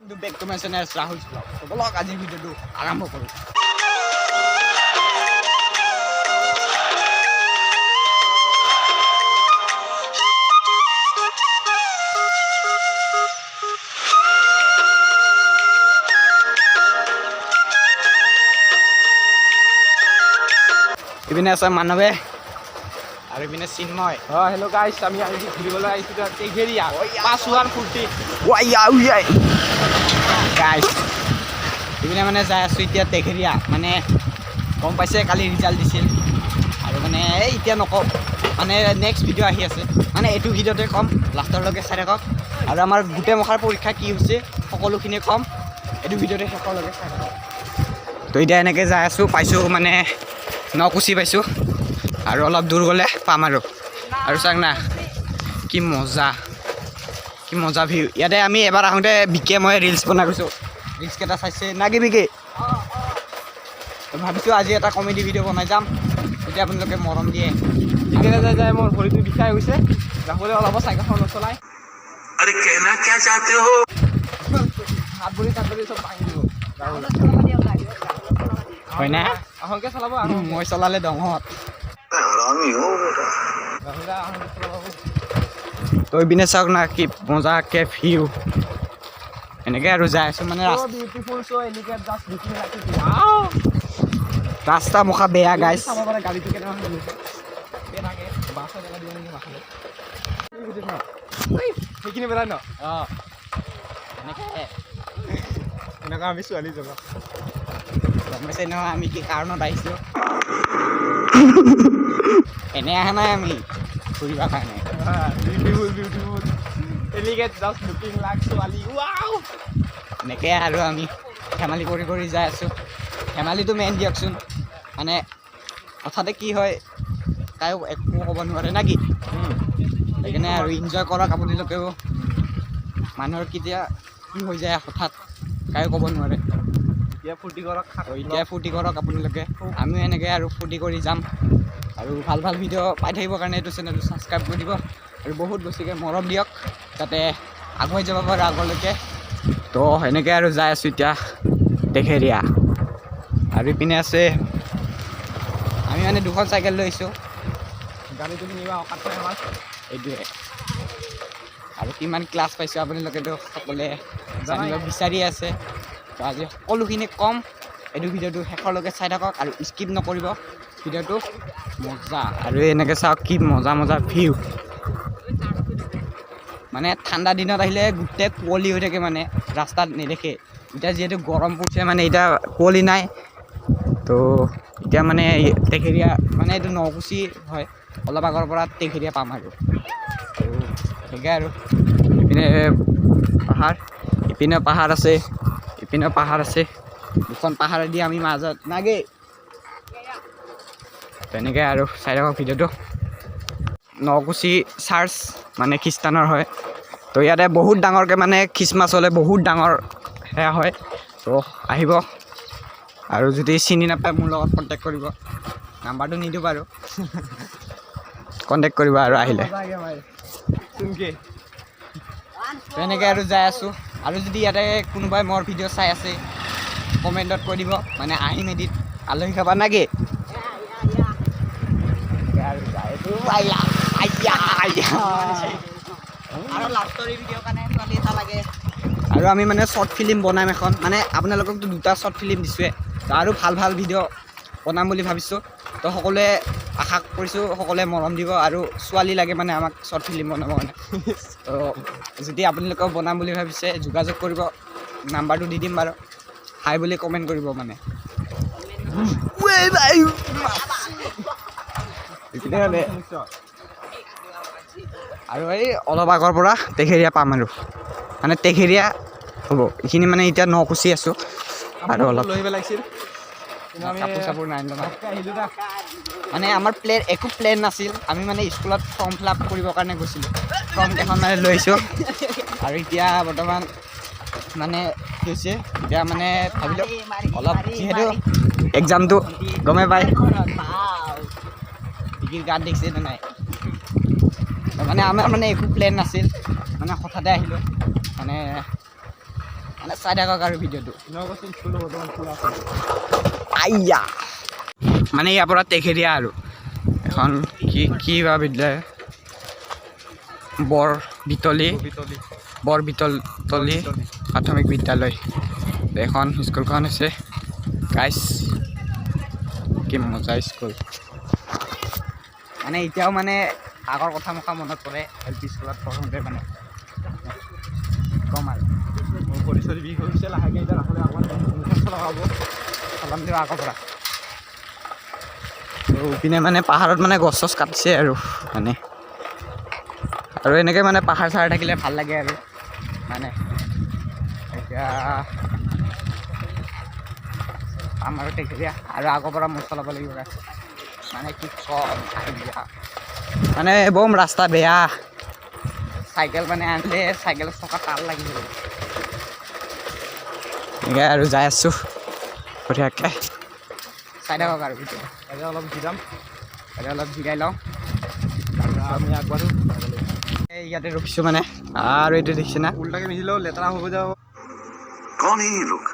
Back to my channel Rahul vlog. বলক আজিৰ ভিডিঅ'টো আৰম্ভ কৰোঁ। ইপিনে আছে মানৱে আৰু ইপিনে চিন্ময়। হেল্ল' গাইছ, আমি আজি ঘূৰিবলৈ আহিছোঁ টেঘেৰীয়া পাঁচোৱাৰ ফূৰ্তি। গাইছ ইপিনে মানে যাই আছোঁ এতিয়া টেঘেৰীয়া। মানে গম পাইছে কালি ৰিজাল্ট দিছিল আৰু মানে এতিয়া নকওঁ, মানে নেক্সট ভিডিঅ' আহি আছে। মানে এইটো ভিডিঅ'তে ক'ম, লাষ্টৰলৈকে চাই থাকক। আৰু আমাৰ গোটেই মখাৰ পৰীক্ষা কি হৈছে সকলোখিনি ক'ম এইটো ভিডিঅ'তে শেষলৈকে চাই থাকক। তো এতিয়া এনেকৈ যাই আছোঁ, পাইছোঁ মানে নকুচি পাইছোঁ আৰু অলপ দূৰ গ'লে পাম আৰু চাওক না কি মজা ভিউ। ইয়াতে আমি এবাৰ আহোঁতে বিকে মই ৰিলছ বনাই গৈছোঁ। ৰিলছকেইটা চাইছে না কি বিকে? ভাবিছোঁ আজি এটা কমেডি ভিডিঅ' বনাই যাম, তেতিয়া আপোনালোকে মৰম দিয়ে। এইকেইটা যাই যাই মোৰ ভৰিটো বিষাই গৈছে, ৰাহুলে অলপ চাইকেলখন নচলাই। হাত ভৰি চব ভাঙি দিব ৰাহুল। হয় না? আহলকে চলাব মই চলালে দঙত। ৰাহুলে আহলকে চলাব। তো এইপিনে চাওক না কি মজাকে ভিউ। এনেকৈ আৰু যাই আছোঁ মানে বিউটিফুল চ' এনেকৈ জাষ্ট লুকিং লাইক ৰাস্তা মুখা বেয়া গাইছ। চাব পাৰে গাড়ীটো কেনেকুৱা হৈ গৈছে। বেয়াকে বাছৰ জেগা দিব নেকি মাথালে সেইখিনি বেলাই ন। অঁ এনেকুৱা আমি ছোৱালী জগা গম পাইছে নহয় আমি কি কাৰণত আহিছোঁ। এনে অহা নাই আমি ফুৰিবৰ কাৰণে। বিউটিফুল এনেকৈ জাষ্ট লুকিং লাইক ছোৱালী। ৱাও এনেকৈ আৰু আমি ধেমালি কৰি যাই আছোঁ। ধেমালিটো মেইন দিয়কচোন, মানে হঠাতে কি হয় কায়ো একো ক'ব নোৱাৰে না কি। সেইকাৰণে আৰু ইনজয় কৰক আপোনালোকেও। মানুহৰ কেতিয়া কি হৈ যায় হঠাৎ কায়ো ক'ব নোৱাৰে। এতিয়া ফূৰ্তি কৰক, এতিয়া ফূৰ্তি কৰক আপোনালোকে, আমিও এনেকৈ আৰু ফূৰ্তি কৰি যাম। আৰু ভাল ভাল ভিডিঅ' পাই থাকিবৰ কাৰণে এইটো চেনেলটো ছাবস্ক্ৰাইব কৰি দিব আৰু বহুত বেছিকৈ মৰম দিয়ক যাতে আগুৱাই যাব পাৰে আগলৈকে। তো সেনেকৈ আৰু যাই আছোঁ এতিয়া টেঘেৰীয়া। আৰু ইপিনে আছে আমি মানে দুখন চাইকেল লৈ আহিছোঁ, গাড়ীটো কিনিবা অকাত আমাৰ এইটোৱে। আৰু কিমান ক্লাছ পাইছোঁ আপোনালোকেতো সকলোৱে জানিব বিচাৰি আছে। তো আজি সকলোখিনি কম, এইটো ভিডিঅ'টো শেষলৈকে চাই থাকক আৰু স্কিপ নকৰিব ভিডিঅ'টো। মজা আৰু এনেকৈ চাওক কি মজা ভিউ। মানে ঠাণ্ডা দিনত আহিলে গোটেই কুঁৱলী হৈ থাকে, মানে ৰাস্তাত নেদেখে। এতিয়া যিহেতু গৰম পৰিছে মানে এতিয়া কুঁৱলী নাই। তো এতিয়া মানে টেঘেৰীয়া মানে এইটো নকুচি হয়, অলপ আগৰ পৰা টেঘেৰীয়া পাম আৰু সেনেকৈ আৰু ইপিনে পাহাৰ আছে, ইপিনে পাহাৰ আছে। দুখন পাহাৰেদি আমি মাজত নাগে। তেনেকৈ আৰু চাই থাকক ভিডিঅ'টো। নকুচি চাৰ্চ মানে খ্ৰীষ্টানৰ হয়। তো ইয়াতে বহুত ডাঙৰকৈ মানে খ্ৰীষ্টমাছ হ'লে বহুত ডাঙৰ সেয়া হয়। তো আহিব আৰু যদি চিনি নাপায় মোৰ লগত কণ্টেক্ট কৰিব, নাম্বাৰটো নিদিওঁ বাৰু। কণ্টেক্ট কৰিব আৰু আহিলে। তেনেকৈ আৰু যাই আছোঁ। আৰু যদি ইয়াতে কোনোবাই মোৰ ভিডিঅ' চাই আছে কমেণ্টত কৈ দিব, মানে আহিম এদিন আলহী খাবা নাকি। আৰু আমি মানে শ্বৰ্ট ফিল্ম বনাম এখন, মানে আপোনালোককতো দুটা শ্বৰ্ট ফিল্ম দিছোঁৱে, তো আৰু ভাল ভিডিঅ' বনাম বুলি ভাবিছোঁ। তো সকলোৱে আশা কৰিছোঁ সকলোৱে মৰম দিব আৰু ছোৱালী লাগে মানে আমাক শ্বৰ্ট ফিল্ম বনাবৰ কাৰণে। তো যদি আপোনালোকেও বনাম বুলি ভাবিছে যোগাযোগ কৰিব, নাম্বাৰটো দি দিম বাৰু। হাই বুলি কমেণ্ট কৰিব মানে। আৰু এই অলপ আগৰ পৰা টেঘেৰীয়া পাম আৰু মানে টেঘেৰীয়া হ'ব এইখিনি। মানে এতিয়া নকুচি আছোঁ আৰু অলপ লৈ পেলাইছিল কাপোৰ চাপোৰ নাই লগাই। মানে আমাৰ একো প্লেন নাছিল। আমি মানে স্কুলত ফৰ্ম ফিল আপ কৰিবৰ কাৰণে গৈছিলোঁ, ফৰ্ম কেইখন মানে লৈ আহিছোঁ। আৰু এতিয়া বৰ্তমান মানে কি হৈছে, এতিয়া মানে ভাবিলোঁ অলপ যিহেতু এক্সামটো গমেই পায় ডিগ্ৰীৰ গাত দেখিছে নাই। মানে আমাৰ মানে একো প্লেন নাছিল, মানে হঠাতে আহিলোঁ। মানে মানে চাই থাকক আৰু ভিডিঅ'টো নগৰ স্কুল বৰ্তমান খোলা আছে আইয়া মানে ইয়াৰ পৰা তেখেৰীয়া আৰু এখন কি বা বিদ্যালয় বৰবিতলী প্ৰাথমিক বিদ্যালয় এখন স্কুলখন হৈছে গাইছ কি মজা স্কুল মানে এতিয়াও মানে আগৰ কথা মনত পৰে LP স্কুলত পঢ়োঁতে মানে কম আৰু মোৰ ভৰি চৰি বিষ হৈছে লাহেকৈ এতিয়া ৰাখলে অকণমান লগাব চলাম দিওঁ আগৰ পৰা ইপিনে মানে পাহাৰত মানে গছ চছ কাটিছে আৰু মানে আৰু এনেকৈ মানে পাহাৰ চাহাৰ থাকিলে ভাল লাগে আৰু মানে এতিয়া আমাৰো তেখেতীয়া আৰু আগৰ পৰা মোৰ চলাব লাগিব মানে কি কম মানে বম ৰাস্তা বেয়া চাইকেল মানে আনিলে চাইকেলৰ চকা তাল লাগি যাব এনেকৈ আৰু যাই আছোঁ বঢ়িয়াকৈ চাই থাকক আৰু এতিয়া অলপ জিৰাম অলপ জিৰাই লওঁ আমি আগবাঢ়ো এই ইয়াতে ৰখিছোঁ মানে আৰু এইটো দেখিছে না উল্টাকে মিলিলেও লেতেৰা হ'ব যাব कौन है ये लोग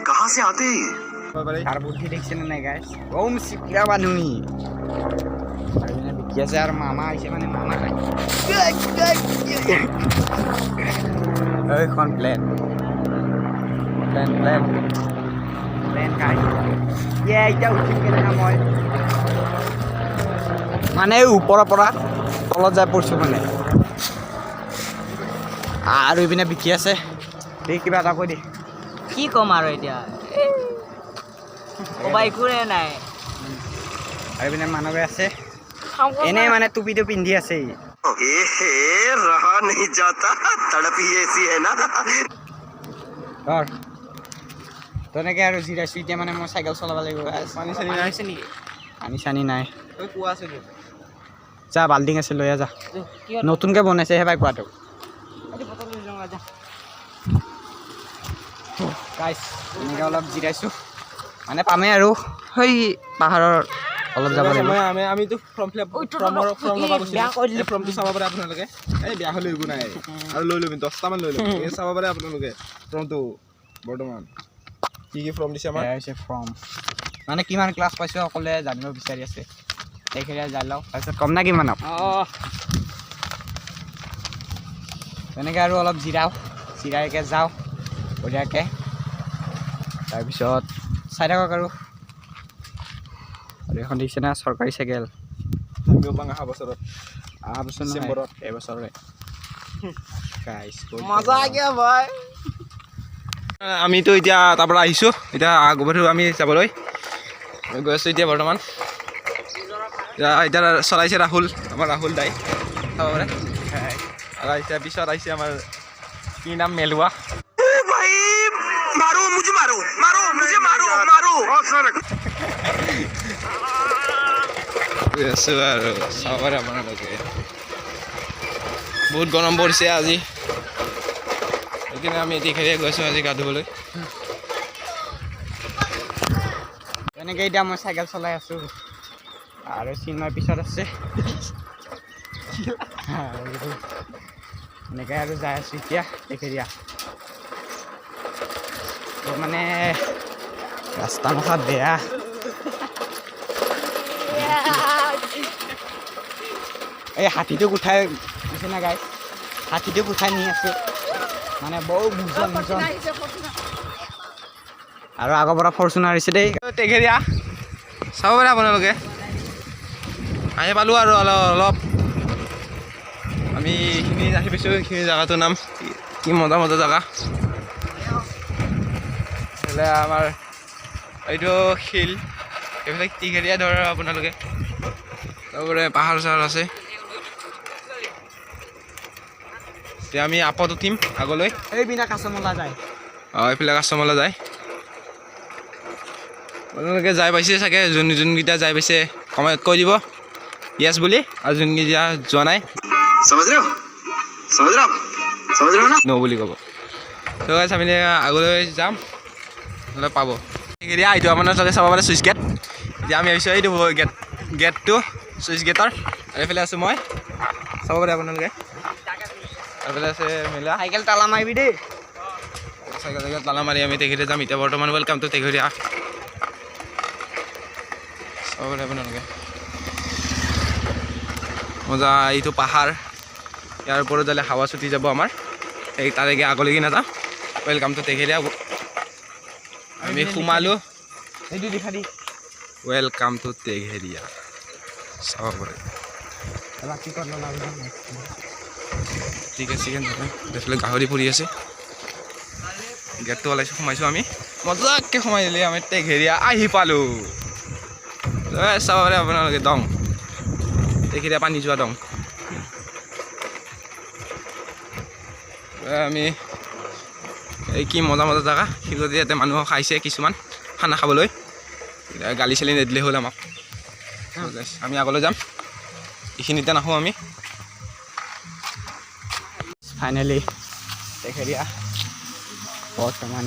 कहाँ से आते हैं ये তাৰ বুদ্ধি দেখিছে নে নাই গাইছ কম চিকিৰা মানুহ নি আৰু মানে বিকি আছে আৰু মামা আহিছে মানে মামা এইখন প্লেন গাই এতিয়া উঠিম কেনেকৈ মই মানে ওপৰৰ পৰা তলত যাই পৰিছোঁ মানে আৰু ইপিনে বিকি আছে এই কিবা এটা কৈ দে কি ক'ম আৰু এতিয়া ক'বা একোৱে নাই আৰু ইপিনে মানৱে আছে এনেই মানে টুপিটো পিন্ধি আছে रहा नहीं जाता तड़प ही ऐसी है ना ধৰ তেনেকৈ আৰু জিৰাইছোঁ এতিয়া মানে মই চাইকেল চলাব লাগিব পানী চানী নাই আছে নেকি পানী চানী নাই ঐ কুঁৱা আছে তোৰ যা বাল্টিং আছে লৈ যা কি নতুনকৈ বনাইছে সেই কুৱাটো বটল লৈ যাওঁ যা গাইছ এনেকৈ অলপ জিৰাইছোঁ মানে পামেই আৰু সেই পাহাৰৰ অলপ যাব লাগিব আমিতো ফৰ্ম ফিল আপ ফৰ্ম ল'ব গৈছিলোঁ ফৰ্মটো চাব পাৰে আপোনালোকে এই বেয়া হ'লেও একো নাই আৰু লৈ ল'বি 10টামান লৈ ল'ব এই চাব পাৰে আপোনালোকে ফৰ্মটো বৰ্তমান কি ফৰ্ম দিছে আমাৰ এয়া হৈছে ফৰ্ম মানে কিমান ক্লাছ পাইছোঁ সকলোৱে জানিব বিচাৰি আছে তেখেতে যাই লওঁ তাৰপিছত কম না কিমানক তেনেকৈ আৰু অলপ জিৰাইকৈ যাওঁ বঢ়িয়াকৈ তাৰপিছত চাই থাকক আৰু এখন দেখিছে না চৰকাৰী চাইকেল অহা বছৰত অহা বছৰ ডিচেম্বৰত এবছৰৰে গাইছ মজা আগে ভাই আমিতো এতিয়া তাৰ পৰা আহিছোঁ এতিয়া আগবাঢ়ো আমি যাবলৈ গৈ আছোঁ এতিয়া বৰ্তমান এতিয়া চলাইছে ৰাহুল আমাৰ ৰাহুল দাই চাব পাৰে আৰু আহিছে পিছত আহিছে আমাৰ কি নাম মেলুৱা भाई मारो मुझे मारो मारो গৈ আছোঁ আৰু চাব পাৰে আপোনালোকে বহুত গৰম পৰিছে আজি সেইকাৰণে আমি এতিয়াই গৈছোঁ আজি গা ধুবলৈ তেনেকৈ এতিয়া মই চাইকেল চলাই আছোঁ আৰু চিনেমাৰ পিছত আছে এনেকৈ আৰু যাই আছোঁ এতিয়া তেখেৰীয়া মানে ৰাস্তা মখা বেয়া এই হাতীটোক উঠাই দিছে না গাই হাতীটোক উঠাই নি আছে মানে বহু বুজন আৰু আগৰ পৰা ফৰ্চুনাৰ আহিছে দেই তেখেৰীয়া চাব পাৰে আপোনালোকে আহি পালোঁ আৰু অলপ আমি এইখিনি আহি পাইছোঁ এইখিনি জেগাটোৰ নাম কি মজা জেগা এইফালে আমাৰ এইটো শিল এইফালে তেখেৰীয়া ধৰ আপোনালোকে তাৰপৰা পাহাৰ চাহাৰ আছে এতিয়া আমি আপত উঠিম আগলৈ এইপিনে কাছমলা যায় এইফালে কাষ্টমাৰলৈ যায় আপোনালোকে যাই পাইছে চাগে যোনকেইটা যাই পাইছে কমেণ্ট কৈ দিব য়েছ বুলি আৰু যোনকেইটা যোৱা নাই समझ रहे हो ना ন' বুলি ক'ব তো গাইছ আমি আগলৈ যাম নহ'লে পাব তেখেৰীয়া এইটো আপোনাৰ তাতে চাব পাৰে চুইচ গেট এতিয়া আমি আহিছোঁ এইটো গেটটো চুইচ গেটৰ আৰু এইফালে আছোঁ মই চাব পাৰে আপোনালোকে এইফালে আছে মেলা চাইকেল তালা মাৰিবি দেই চাইকেল তালা মাৰি আমি তেখেতে যাম এতিয়া বৰ্তমান ৱেলকাম টু তেঘৰীয়া চাব পাৰে আপোনালোকে মজা এইটো পাহাৰ ইয়াৰ ওপৰত যালে হাৱা চুটি যাব আমাৰ এই তালৈকে আগলৈকে নাযাওঁ ৱেলকাম টু তেঘৰীয়া আমি সোমালোঁ এইটো দেখা দি ৱেলকাম টু তেঘৰীয়া চাব পাৰে বাকী কত চিকেন চিকেন এইফালে গাহৰি পৰি আছে গেটটো ওলাইছোঁ সোমাইছোঁ আমি মজাকৈ সোমাই দিলে আমি তেঘৰীয়া আহি পালোঁ চাব পাৰে আপোনালোকে দং তেঘৰীয়া পানী যোৱা দং আমি এই কি মজা মজা জেগা শিলগুটি ইয়াতে মানুহ খাইছে কিছুমান খানা খাবলৈ গালি চালি নিদিলে হ'ল আমাক আমি আগলৈ যাম এইখিনিতে নাহোঁ আমি ফাইনেলি তেঘৰীয়া বৰ্তমান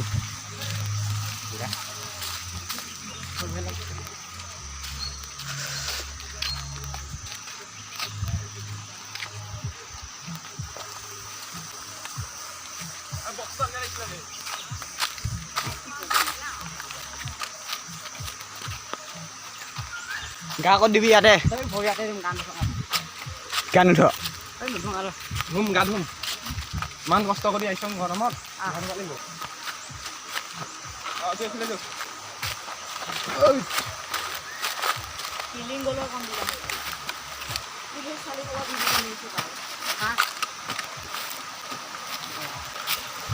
গা ক'ত দিবি ইয়াতে গান উঠ ধুম গা ধুম ইমান কষ্ট কৰি আহিছোঁ গৰমত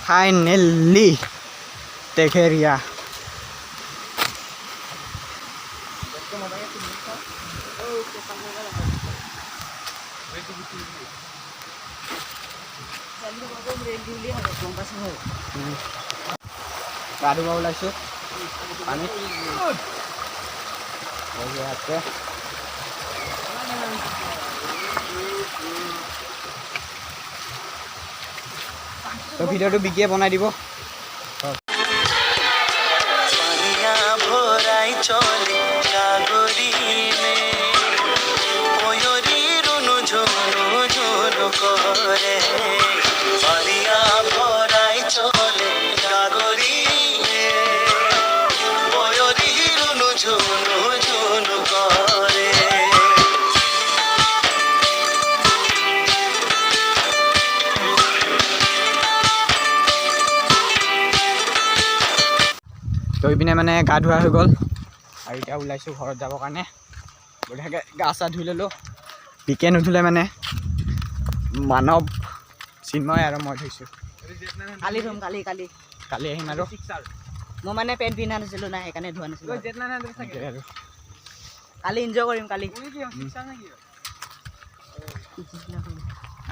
ফাইনেলি তেঘৰীয়া গা ধুব ওলাইছোঁ পানীত ইয়াতে তো ভিডিঅ'টো বিকিয়ে বনাই দিব পানিয়া ভরাই চলে সাগরী মে ময়ূরী রুনু ঝুনু ঝুনু করে পানিয়া ভরাই চলে সাগরী মে ময়ূরী রুনু ঝুনু ঝুনু করে তো ইপিনে মানে গা ধোৱা হৈ গ'ল আৰু এতিয়া ওলাইছোঁ ঘৰত যাবৰ কাৰণে বঢ়িয়াকৈ গা চা ধুই ল'লোঁ বিকে নুধুলে মানে মানৱ চিন্ময় আৰু মই ধুইছোঁ কালি ধুম কালি কালি আহিম আৰু মই মানে পেণ্ট পিন্ধা নাছিলোঁ না সেইকাৰণে ধোৱা নাছিলোঁ সেইটোৱে আৰু কালি এনজয় কৰিম কালি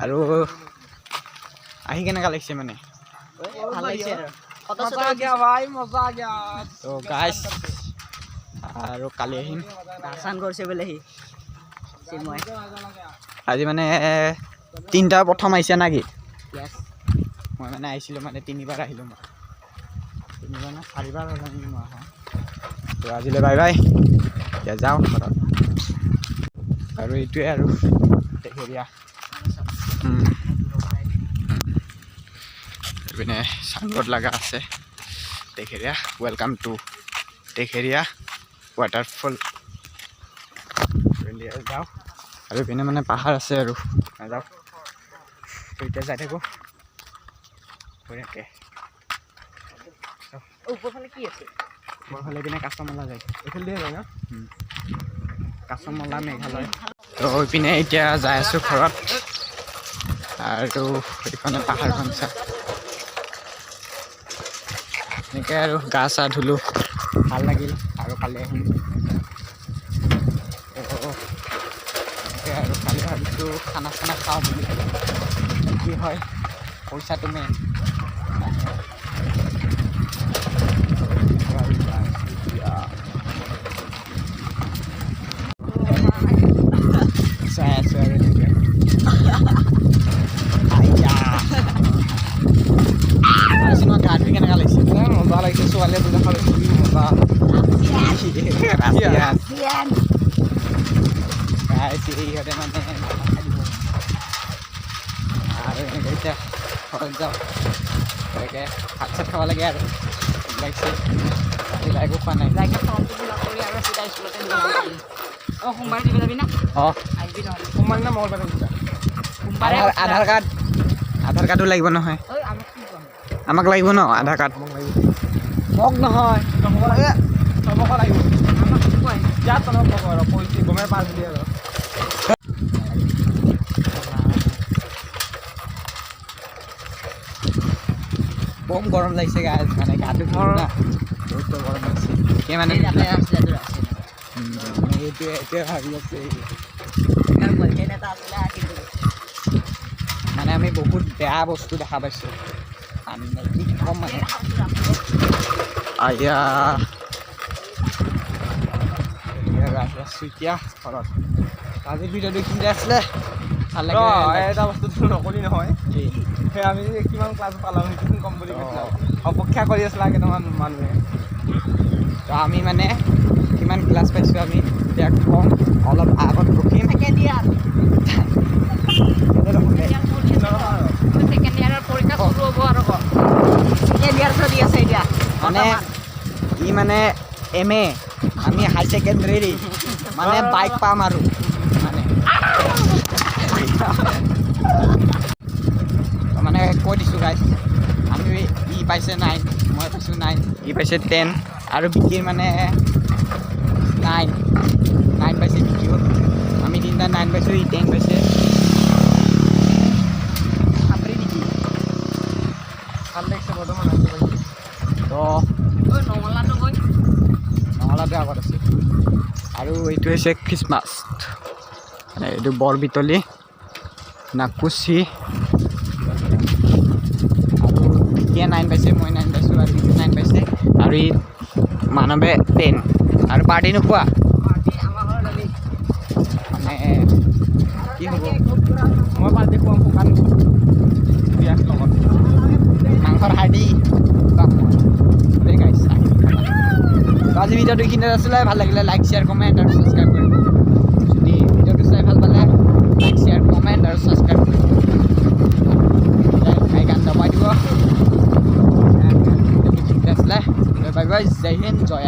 আৰু আহি কেনেকুৱা লাগিছে মানে ভাল লাগিছে আৰু তো গাইছ আৰু কালি আহিম দাৰ্শন কৰিছে বোলে সি চিন্ময় আজি মানে তিনিটা প্ৰথম আহিছে নেকি য়েছ মই মানে আহিছিলোঁ মানে তিনিবাৰ আহিলোঁ মই তিনিবাৰ না চাৰিবাৰ হ'ল নেকি মই অহা তো আজিলৈ বাই বাই এতিয়া যাওঁ ঘৰত আৰু এইটোৱে আৰু তেঘৰীয়া এইপিনে চাইনবোৰ্ড লগা আছে তেঘৰীয়া ৱেলকাম টু তেঘৰীয়া ৱাটাৰফল যাওঁ আৰু এইপিনে মানে পাহাৰ আছে আৰু নাযাওঁ তো এতিয়া যাই থাকোঁ বঢ়িয়াকৈ ওপৰফালে কি আছে ওপৰফালে পিনে কাছমলা যায় এইফালে যায় ন কাছমলা মেঘালয় তো এইপিনে এতিয়া যাই আছোঁ ঘৰত আৰু এইপিনে পাহাৰখন চাই এনেকৈ আৰু গা চা ধুলোঁ ভাল লাগিল আৰু কালি আহিম এনেকৈ আৰু কালি ভাবিছোঁ খানা চানা খাওঁ বুলি কি হয় পইচাটো মেইন চাই আছোঁ আৰু এনেকৈ গা ধুই কেনেকুৱা লাগিছে মজা লাগিছে ছোৱালীয়ে দুটা খালে মজা ইহঁতে মানে আৰু এনেকৈ এতিয়া ঘৰত যাওঁ তেনেকৈ ভাত চাত খাব লাগে আৰু লাগিছে এতিয়া একো খোৱা নাই যাইকে ফৰ্মটো ফিল আপ কৰি আৰু চিধা স্কুলতে দিব লাগে অঁ সোমবাৰে দিব যাবি না অঁ আহিবি নহ'লে সোমবাৰ না মঙলবাৰে কৈছা সোমবাৰে আধাৰ কাৰ্ডো লাগিব নহয় ঐ আমাক কি ক'ম আমাক লাগিব ন আধাৰ কাৰ্ড মোক লাগিব মোক নহয় চবকে লাগিব আমাক কি কয় ইয়াত তলক ক'ব আৰু কৈছে গমে পাঁচ দিয়ে আৰু কম গৰম লাগিছে গাই মানে গাটো ধৰ না বহুত গৰম লাগিছে সেই মানে এই তাতে আছিলে তোৰ আছে এইটোৱে ভাবি আছে আৰু বয়ফ্ৰেণ্ড এটা আছিলে কিন্তু মানে আমি বহুত বেয়া বস্তু দেখা পাইছোঁ আমি কি ক'ম মানে আয়া আছোঁ এতিয়া ঘৰত আজিৰ ভিডিঅ'টো কি আছিলে ভাল ৰ লাগে এটা বস্তুটো নকলি নহয় সেই আমি যে কিমান ক্লাছ পালাম সেইটো কম বুলি কৈছিলা অপেক্ষা কৰি আছিলা কেইটামান মানুহে তো আমি মানে কিমান ক্লাছ পাইছোঁ আমি এতিয়া কম অলপ আগত ৰখিম ছেকেণ্ড ইয়াৰ ছেকেণ্ড ইয়াৰৰ পৰীক্ষা শুৰু হ'ব আৰু ছেকেণ্ড ইয়াৰ চলি আছে এতিয়া মানে ই মানে MA আমি হাই ছেকেণ্ডেৰী মানে বাইক পাম আৰু মানে মানে কৈ দিছোঁ গাইজ আমি ই পাইছে 9 মই পাইছোঁ 9 ই পাইছে 10 আৰু বিকিৰ মানে 9 পাইছে বিকিও আমি তিনিটা 9 পাইছোঁ ই 10 পাইছে আপুনি নেকি ভাল লাগিছে বৰ্তমান আহিছে পাইছে তো নঙলাটো গৈ নঙলাটো আগত আছে আৰু এইটো হৈছে খ্ৰীষ্টমাছ মানে এইটো বৰবিতলি নাকুচি আৰু বিকিয়ে 9 পাইছে মই 9 পাইছোঁ আৰু বিকিয়ে 9 পাইছে আৰু ই মানৱে 10 আৰু পাৰ্টি নোখোৱা আমাৰ ঘৰত আমি মানে কি হ'ব মই পাৰ্টি খুৱাম শুকান বিয়াৰ লগত মাংসৰ হাৰ্ডি খুৱাম মই গাইছ আজি ভিডিঅ'টো এইখিনিতে আছিলে ভাল লাগিলে লাইক শ্বেয়াৰ কমেণ্ট আৰু ছাবস্ক্ৰাইব কৰিব যদি ভিডিঅ'টো চাই ভাল পালে লাইক শ্বেয়াৰ কমেণ্ট আৰু ছাবস্ক্ৰাইব কৰিব গান দবাই দিব আছিলে বাই বাই জয় হিন্দ জয়